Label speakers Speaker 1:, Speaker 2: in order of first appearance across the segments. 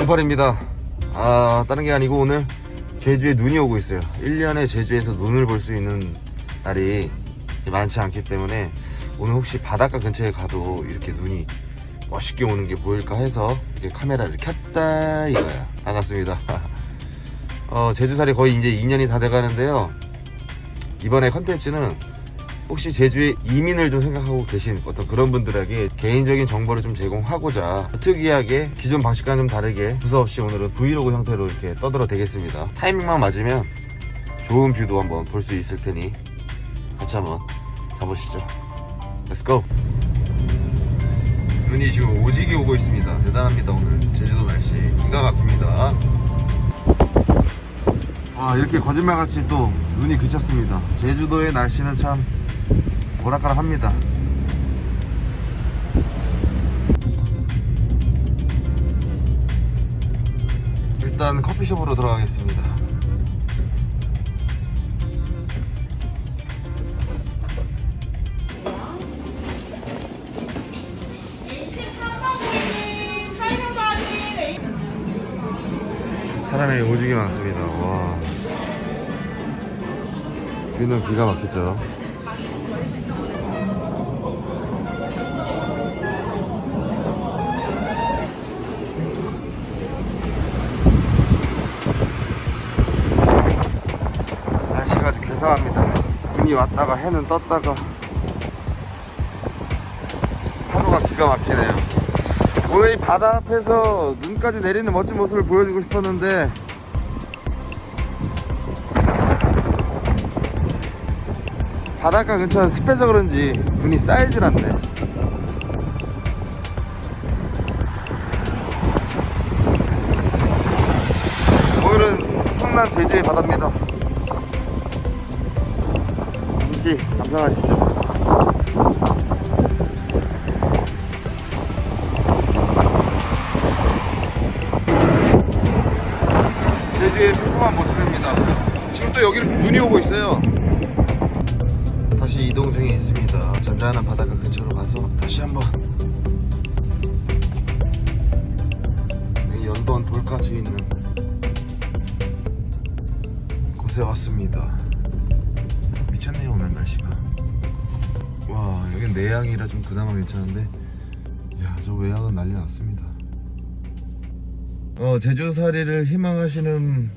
Speaker 1: 왼팔입니다. 다른 게 아니고 오늘 제주에 눈이 오고 있어요. 1년에 제주에서 눈을 볼 수 있는 날이 많지 않기 때문에 오늘 혹시 바닷가 근처에 가도 이렇게 눈이 멋있게 오는 게 보일까 해서 이렇게 카메라를 켰다 이거야. 반갑습니다. 제주살이 거의 이제 2년이 다 돼가는데요. 이번에 컨텐츠는 혹시 제주에 이민을 좀 생각하고 계신 어떤 그런 분들에게 개인적인 정보를 좀 제공하고자 특이하게 기존 방식과는 좀 다르게 두서없이 오늘은 브이로그 형태로 이렇게 떠들어 되겠습니다. 타이밍만 맞으면 좋은 뷰도 한번 볼 수 있을 테니 같이 한번 가보시죠. Let's go. 눈이 지금 오지게 오고 있습니다. 대단합니다. 오늘 제주도 날씨 기가 막힙니다. 이렇게 거짓말같이 또 눈이 그쳤습니다. 제주도의 날씨는 참 오락가락합니다. 일단 커피숍으로 들어가겠습니다. 사람이 오지게 많습니다. 와, 뷰는 기가 막히죠. 날씨가 아주 괴상합니다. 눈이 왔다가 해는 떴다가 하루가 기가 막히네요. 오늘 이 바다 앞에서 눈까지 내리는 멋진 모습을 보여주고 싶었는데 바닷가 근처는 습해서 그런지 눈이 쌓이질 않네. 오늘은 성난 제주의 바다입니다. 잠시 감상하시죠. 제주의 평범한 모습입니다. 지금 또 여기를 눈이 오고 있어요. 다시 이동 중에 있습니다. 잔잔한 바닷가 근처로 가서 다시 한번 연돈 돌까지 있는 곳에 왔습니다. 미쳤네요 오늘 날씨가. 와, 여긴 내양이라 좀 그나마 괜찮은데 야, 저 외양은 난리 났습니다. 제주살이를 희망하시는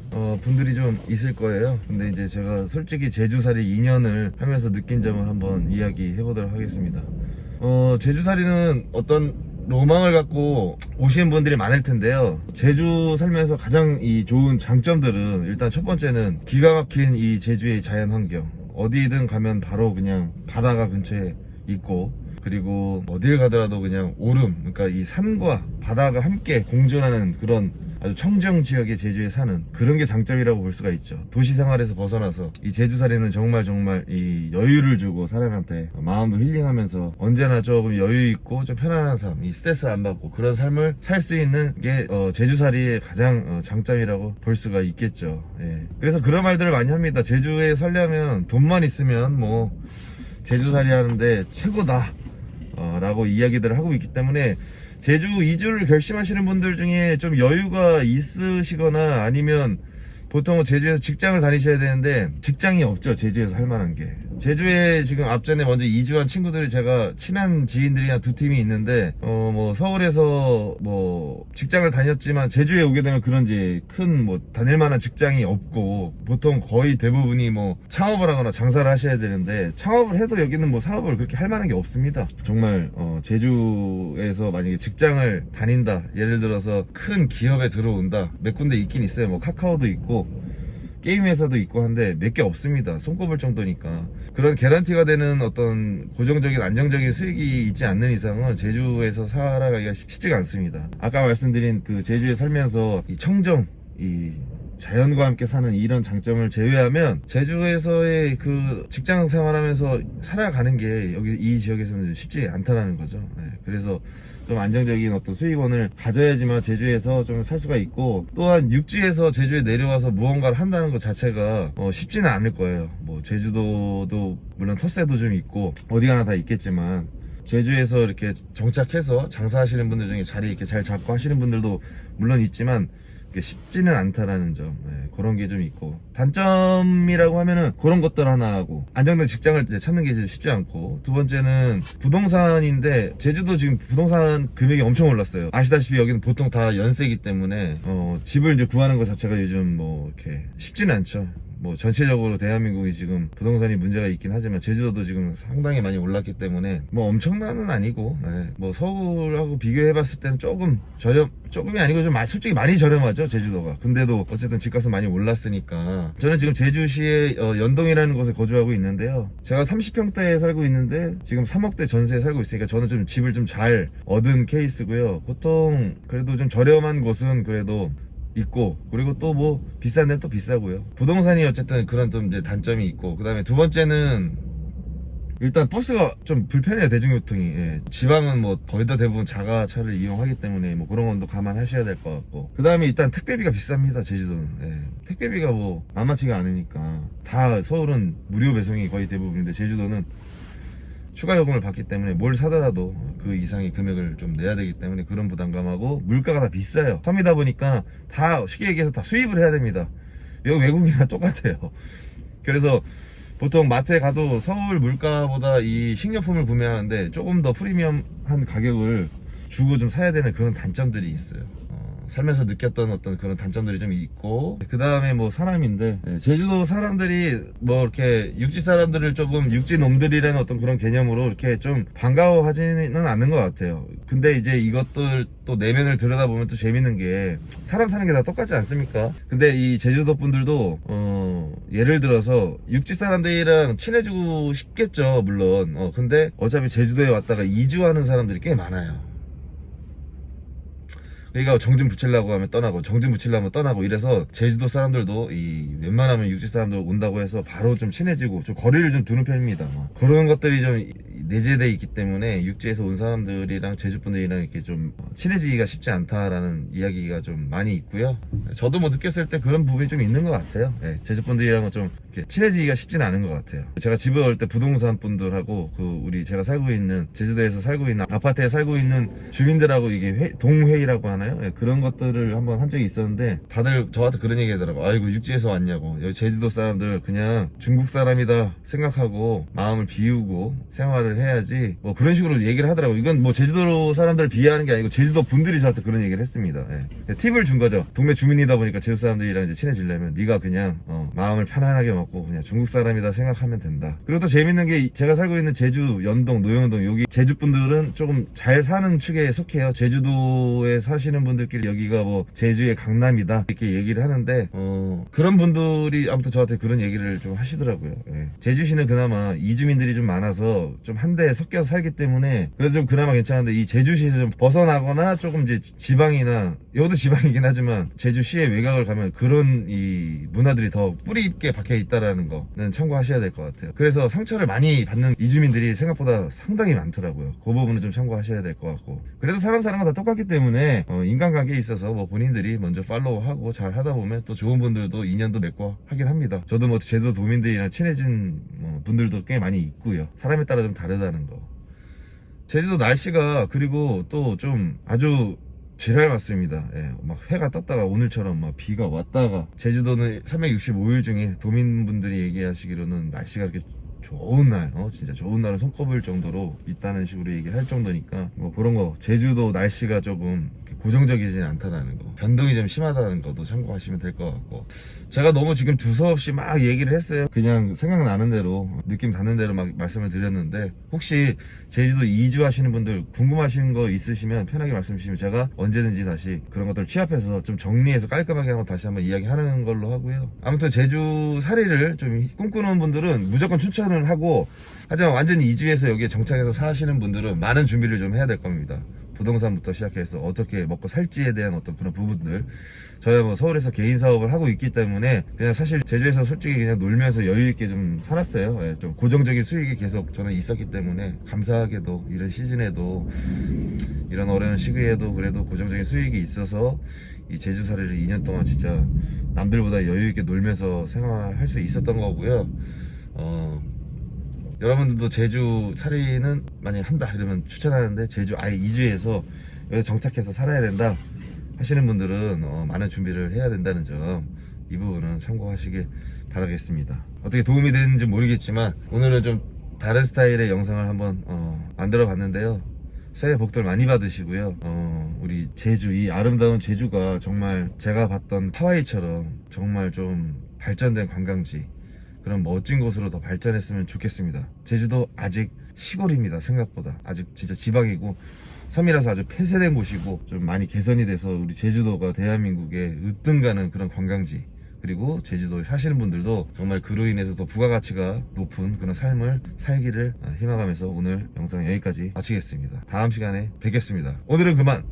Speaker 1: 분들이 좀 있을 거예요. 근데 이제 제가 솔직히 제주살이 2년을 하면서 느낀 점을 한번 이야기해 보도록 하겠습니다. 제주살이는 어떤 로망을 갖고 오시는 분들이 많을 텐데요. 제주 살면서 가장 이 좋은 장점들은 일단 첫 번째는 기가 막힌 이 제주의 자연 환경. 어디든 가면 바로 그냥 바다가 근처에 있고, 그리고 어딜 가더라도 그냥 오름, 그러니까 이 산과 바다가 함께 공존하는 그런 아주 청정 지역의 제주에 사는 그런 게 장점이라고 볼 수가 있죠. 도시 생활에서 벗어나서 이 제주살이는 정말 이 여유를 주고 사람한테 마음도 힐링하면서 언제나 조금 여유 있고 좀 편안한 삶, 이 스트레스를 안 받고 그런 삶을 살 수 있는 게 제주살이의 가장 장점이라고 볼 수가 있겠죠. 예. 그래서 그런 말들을 많이 합니다. 제주에 살려면 돈만 있으면 뭐 제주살이 하는데 최고다 라고 이야기들을 하고 있기 때문에 제주 이주를 결심하시는 분들 중에 좀 여유가 있으시거나 아니면 보통 제주에서 직장을 다니셔야 되는데 직장이 없죠. 제주에서 할 만한 게. 제주에 지금 앞전에 먼저 이주한 친구들이 제가 친한 지인들이 한 두 팀이 있는데 뭐 서울에서 뭐 직장을 다녔지만 제주에 오게 되면 그런 이제 큰 뭐 다닐 만한 직장이 없고 보통 거의 대부분이 뭐 창업을 하거나 장사를 하셔야 되는데 창업을 해도 여기는 뭐 사업을 그렇게 할 만한 게 없습니다. 정말 제주에서 만약에 직장을 다닌다, 예를 들어서 큰 기업에 들어온다, 몇 군데 있긴 있어요. 뭐 카카오도 있고 게임 회사도 있고 한데 몇 개 없습니다. 손꼽을 정도니까. 그런 개런티가 되는 어떤 고정적인 안정적인 수익이 있지 않는 이상은 제주에서 살아가기가 쉽지가 않습니다. 아까 말씀드린 그 제주에 살면서 이 청정, 이 자연과 함께 사는 이런 장점을 제외하면 제주에서의 그 직장 생활하면서 살아가는 게 여기 이 지역에서는 쉽지 않다는 거죠. 네, 그래서 좀 안정적인 어떤 수익원을 가져야지만 제주에서 좀 살 수가 있고, 또한 육지에서 제주에 내려와서 무언가를 한다는 것 자체가 쉽지는 않을 거예요. 뭐 제주도도 물론 텃세도 좀 있고 어디 가나 다 있겠지만 제주에서 이렇게 정착해서 장사하시는 분들 중에 자리 이렇게 잘 잡고 하시는 분들도 물론 있지만 그게 쉽지는 않다라는 점, 그런 게 좀 있고, 단점이라고 하면은 그런 것들 하나 하고, 안정된 직장을 이제 찾는 게 쉽지 않고, 두 번째는 부동산인데 제주도 지금 부동산 금액이 엄청 올랐어요. 아시다시피 여기는 보통 다 연세이기 때문에 집을 이제 구하는 것 자체가 요즘 뭐 이렇게 쉽지는 않죠. 뭐 전체적으로 대한민국이 지금 부동산이 문제가 있긴 하지만 제주도도 지금 상당히 많이 올랐기 때문에 뭐 엄청난은 아니고, 뭐 서울하고 비교해봤을 때는 조금이 아니고 좀 솔직히 많이 저렴하죠, 제주도가. 근데도 어쨌든 집값은 많이 올랐으니까. 저는 지금 제주시의 연동이라는 곳에 거주하고 있는데요, 제가 30평대에 살고 있는데 지금 3억대 전세에 살고 있으니까 저는 좀 집을 좀 잘 얻은 케이스고요. 보통 그래도 좀 저렴한 곳은 그래도 있고, 그리고 또 뭐 비싼 데는 또 비싸고요. 부동산이 어쨌든 그런 좀 이제 단점이 있고, 그 다음에 두 번째는 일단 버스가 좀 불편해요, 대중교통이. 지방은 뭐 거의 다 대부분 자가차를 이용하기 때문에 뭐 그런 건도 감안하셔야 될 것 같고, 그 다음에 일단 택배비가 비쌉니다, 제주도는. 택배비가 뭐 만만치가 않으니까. 다 서울은 무료 배송이 거의 대부분인데 제주도는 추가 요금을 받기 때문에 뭘 사더라도 그 이상의 금액을 좀 내야 되기 때문에 그런 부담감하고, 물가가 다 비싸요. 섬이다 보니까 다 쉽게 얘기해서 다 수입을 해야 됩니다. 여기 외국이랑 똑같아요. 그래서 보통 마트에 가도 서울 물가보다 이 식료품을 구매하는데 조금 더 프리미엄한 가격을 주고 좀 사야 되는 그런 단점들이 있어요. 살면서 느꼈던 어떤 그런 단점들이 좀 있고, 그 다음에 뭐 사람인데, 제주도 사람들이 뭐 이렇게 육지 사람들을 조금 육지 놈들이라는 어떤 그런 개념으로 이렇게 좀 반가워하지는 않는 것 같아요. 근데 이제 이것들 또 내면을 들여다보면 또 재밌는 게, 사람 사는 게 다 똑같지 않습니까? 근데 이 제주도 분들도 예를 들어서 육지 사람들이랑 친해지고 싶겠죠, 물론. 근데 어차피 제주도에 왔다가 이주하는 사람들이 꽤 많아요. 그러니까 정진 붙이려고 하면 떠나고, 정진 붙이려면 떠나고, 이래서 제주도 사람들도 이 웬만하면 육지 사람들 온다고 해서 바로 좀 친해지고 좀 거리를 좀 두는 편입니다. 그런 것들이 좀 내재돼 있기 때문에 육지에서 온 사람들이랑 제주 분들이랑 이렇게 좀 친해지기가 쉽지 않다라는 이야기가 좀 많이 있고요. 저도 뭐 느꼈을 때 그런 부분이 좀 있는 것 같아요. 제주 분들이랑은 좀 이렇게 친해지기가 쉽지는 않은 것 같아요. 제가 집을 올 때 부동산 분들하고 제가 살고 있는 제주도에서 살고 있는 아파트에 살고 있는 주민들하고 이게 동회의라고 하나요? 그런 것들을 한번 한 적이 있었는데, 다들 저한테 그런 얘기 하더라고. 아이고 육지에서 왔냐고, 여기 제주도 사람들 그냥 중국 사람이다 생각하고 마음을 비우고 생활을 해야지, 뭐 그런 식으로 얘기를 하더라고. 이건 뭐 제주도 사람들을 비하하는 게 아니고 제주도 분들이 저한테 그런 얘기를 했습니다. 팁을 준 거죠. 동네 주민이다 보니까 제주 사람들이랑 이제 친해지려면 네가 그냥 마음을 편안하게 먹고 그냥 중국 사람이다 생각하면 된다. 그리고 또 재밌는 게, 제가 살고 있는 제주 연동, 노영동, 여기 제주 분들은 조금 잘 사는 축에 속해요. 제주도에 사시는 분들끼리 여기가 뭐 제주의 강남이다 이렇게 얘기를 하는데, 그런 분들이 아무튼 저한테 그런 얘기를 좀 하시더라고요. 제주시는 그나마 이주민들이 좀 많아서 좀 한데 섞여서 살기 때문에 그래도 좀 그나마 괜찮은데, 이 제주시에서 좀 벗어나거나 조금 이제 지방이나, 여기도 지방이긴 하지만 제주시의 외곽을 가면 그런 이 문화들이 더 뿌리 있게 박혀 있다라는 거는 참고하셔야 될 것 같아요. 그래서 상처를 많이 받는 이주민들이 생각보다 상당히 많더라고요. 그 부분은 좀 참고하셔야 될 것 같고, 그래도 사람 사는 건 다 똑같기 때문에 인간관계에 있어서 뭐 본인들이 먼저 팔로우하고 잘 하다 보면 또 좋은 분들도 인연도 맺고 하긴 합니다. 저도 뭐 제주도 도민들이랑 친해진 분들도 꽤 많이 있고요. 사람에 따라 좀 다르다는 거. 제주도 날씨가 그리고 또 좀 아주 지랄 맞습니다. 막 해가 떴다가 오늘처럼 막 비가 왔다가, 제주도는 365일 중에 도민분들이 얘기하시기로는 날씨가 이렇게 좋은 날, 진짜 좋은 날은 손꼽을 정도로 있다는 식으로 얘기를 할 정도니까, 뭐 그런 거, 제주도 날씨가 조금 고정적이지 않다는 거, 변동이 좀 심하다는 것도 참고하시면 될 것 같고, 제가 너무 지금 두서없이 막 얘기를 했어요. 그냥 생각나는 대로, 느낌 닿는 대로 막 말씀을 드렸는데, 혹시 제주도 이주하시는 분들 궁금하신 거 있으시면 편하게 말씀 주시면 제가 언제든지 다시 그런 것들을 취합해서 좀 정리해서 깔끔하게 한번 다시 한번 이야기하는 걸로 하고요. 아무튼 제주 살이를 좀 꿈꾸는 분들은 무조건 추천을 하고, 하지만 완전히 이주해서 여기에 정착해서 사시는 분들은 많은 준비를 좀 해야 될 겁니다. 부동산부터 시작해서 어떻게 먹고 살지에 대한 어떤 그런 부분들, 저야 뭐 서울에서 개인 사업을 하고 있기 때문에 그냥 사실 제주에서 솔직히 그냥 놀면서 여유 있게 좀 살았어요. 좀 고정적인 수익이 계속 저는 있었기 때문에, 감사하게도 이런 시즌에도, 이런 어려운 시기에도 그래도 고정적인 수익이 있어서 이 제주살이를 2년 동안 진짜 남들보다 여유 있게 놀면서 생활할 수 있었던 거고요. 여러분들도 제주 살이는 만약 한다 이러면 추천하는데, 제주 아예 이주해서 여기 정착해서 살아야 된다, 하시는 분들은 많은 준비를 해야 된다는 점, 이 부분은 참고하시길 바라겠습니다. 어떻게 도움이 되는지 모르겠지만 오늘은 좀 다른 스타일의 영상을 한번 만들어 봤는데요. 새해 복들 많이 받으시고요. 우리 제주, 이 아름다운 제주가 정말 제가 봤던 하와이처럼 정말 좀 발전된 관광지, 그런 멋진 곳으로 더 발전했으면 좋겠습니다. 제주도 아직 시골입니다. 생각보다 아직 진짜 지방이고 섬이라서 아주 폐쇄된 곳이고, 좀 많이 개선이 돼서 우리 제주도가 대한민국의 으뜸가는 그런 관광지, 그리고 제주도에 사시는 분들도 정말 그로 인해서 더 부가가치가 높은 그런 삶을 살기를 희망하면서 오늘 영상 여기까지 마치겠습니다. 다음 시간에 뵙겠습니다. 오늘은 그만.